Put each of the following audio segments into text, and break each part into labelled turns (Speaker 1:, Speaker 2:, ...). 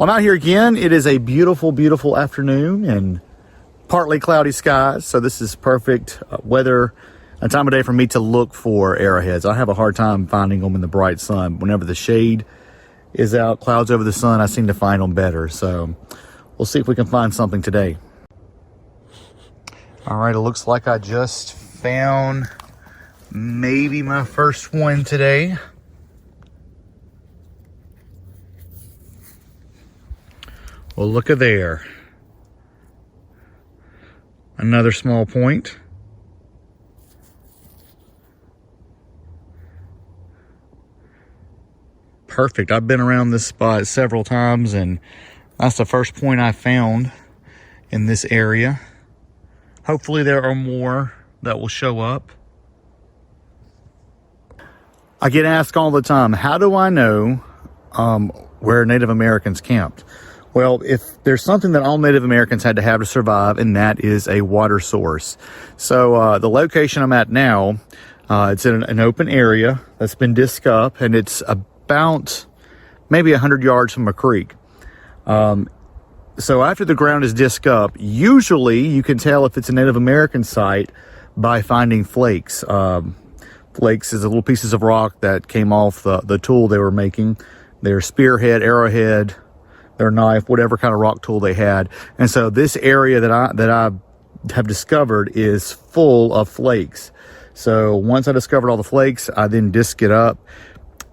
Speaker 1: Well, I'm out here again. It is a beautiful, beautiful afternoon and partly cloudy skies. So this is perfect weather and time of day for me to look for arrowheads. I have a hard time finding them in the bright sun. Whenever the shade is out, clouds over the sun, I seem to find them better. So we'll see if we can find something today. All right, it looks like I just found maybe my first one today. Well, look at there. Another small point. Perfect. I've been around this spot several times, and that's the first point I found in this area. Hopefully there are more that will show up. I get asked all the time, how do I know where Native Americans camped? Well, if there's something that all Native Americans had to have to survive, and that is a water source. So the location I'm at now, it's in an open area that's been disc up, and it's about maybe 100 yards from a creek. So after the ground is disc up, usually you can tell if it's a Native American site by finding flakes. Flakes is little pieces of rock that came off the tool they were making, their spearhead, arrowhead, their knife, whatever kind of rock tool they had. And so this area that I have discovered is full of flakes. So once I discovered all the flakes, I then disc it up,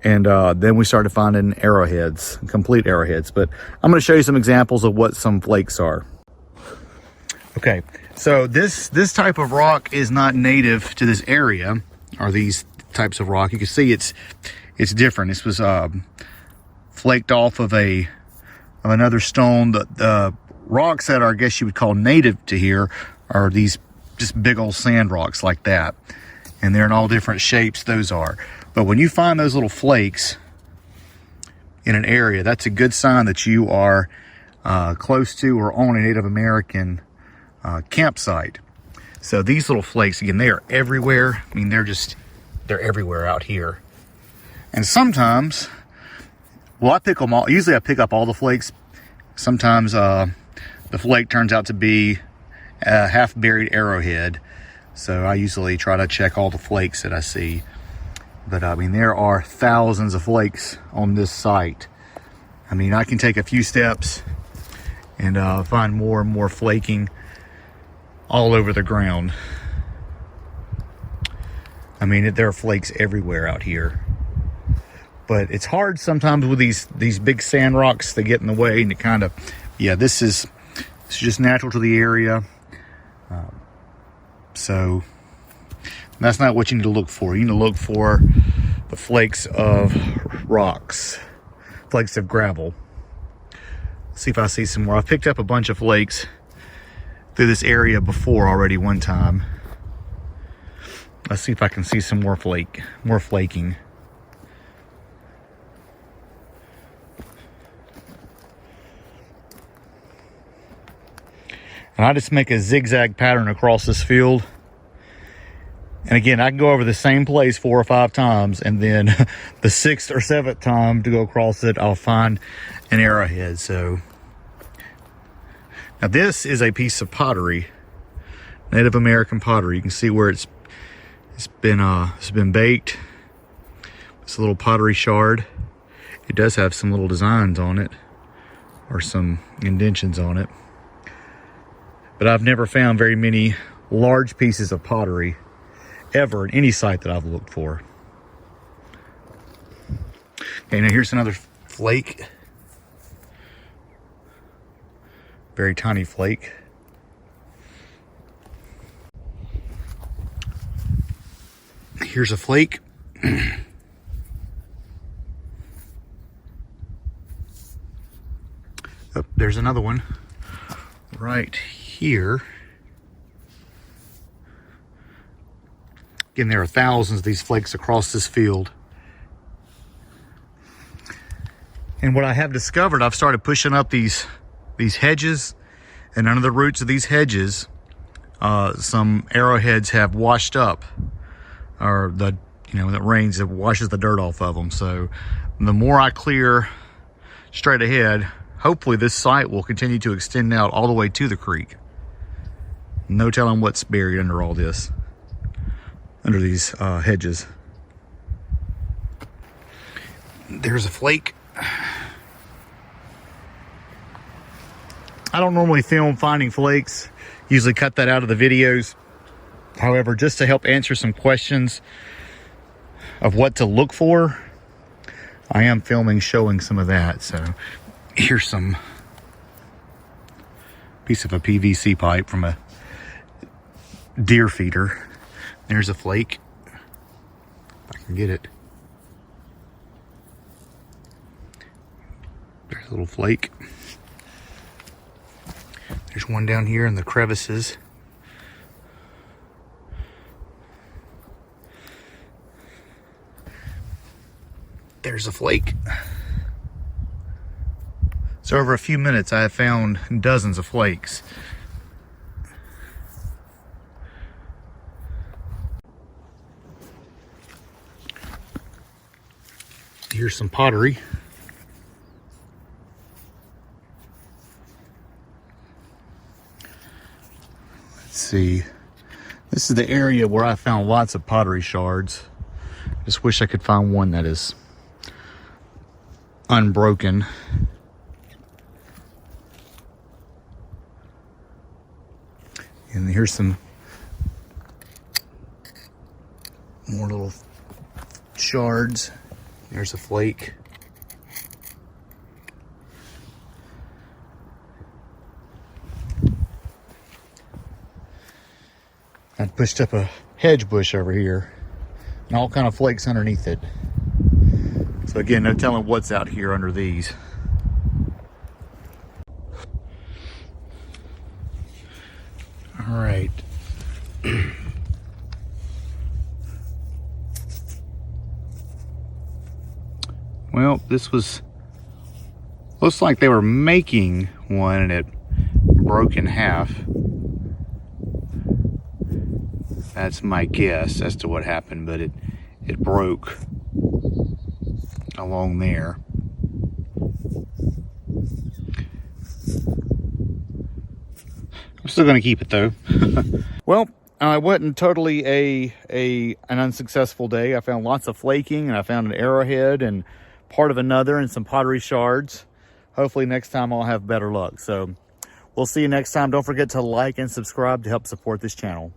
Speaker 1: and then we started finding arrowheads, complete arrowheads. But I'm going to show you some examples of what some flakes are. Okay, so this type of rock is not native to this area, or these types of rock. You can see it's different. This was flaked off of another stone. The rocks that are, I guess you would call native to here, are these just big old sand rocks like that, and they're in all different shapes. Those are. But when you find those little flakes in an area, that's a good sign that you are close to or on a Native American campsite. So these little flakes, again, they are everywhere. I mean, they're everywhere out here. And sometimes, well, I pick them all. Usually I pick up all the flakes. Sometimes the flake turns out to be a half-buried arrowhead. So I usually try to check all the flakes that I see. But I mean, there are thousands of flakes on this site. I mean, I can take a few steps and find more and more flaking all over the ground. I mean, there are flakes everywhere out here. But it's hard sometimes with these big sand rocks. They get in the way, and it kind of, yeah, this is just natural to the area. So that's not what you need to look for. You need to look for the flakes of rocks, flakes of gravel. Let's see if I see some more. I've picked up a bunch of flakes through this area before already one time. Let's see if I can see some more flaking. And I just make a zigzag pattern across this field. And again, I can go over the same place 4 or 5 times, and then the 6th or 7th time to go across it, I'll find an arrowhead. So now this is a piece of pottery, Native American pottery. You can see where it's been baked. It's a little pottery shard. It does have some little designs on it, or some indentions on it. But I've never found very many large pieces of pottery ever in any site that I've looked for. Okay, now here's another flake. Very tiny flake. Here's a flake. Oh, there's another one right here. Again, there are thousands of these flakes across this field. And what I have discovered, I've started pushing up these hedges, and under the roots of these hedges, some arrowheads have washed up, or when it rains, it washes the dirt off of them. So the more I clear straight ahead, hopefully this site will continue to extend out all the way to the creek. No telling what's buried under all this, under these hedges. There's a flake. I don't normally film finding flakes, usually cut that out of the videos. However, just to help answer some questions of what to look for, I am filming showing some of that. So here's some piece of a PVC pipe from a deer feeder. There's a flake, if I can get it. There's a little flake. There's one down here in the crevices. There's a flake. So over a few minutes, I have found dozens of flakes. Here's some pottery. Let's see. This is the area where I found lots of pottery shards. Just wish I could find one that is unbroken. And here's some more little shards. There's a flake. I pushed up a hedge bush over here and all kind of flakes underneath it. So again, no telling what's out here under these. All right. Well, this was, looks like they were making one and it broke in half. That's my guess as to what happened, but it broke along there. I'm still gonna keep it though. Well, it wasn't totally an unsuccessful day. I found lots of flaking and I found an arrowhead and part of another and some pottery shards. Hopefully next time I'll have better luck. So we'll see you next time. Don't forget to like and subscribe to help support this channel.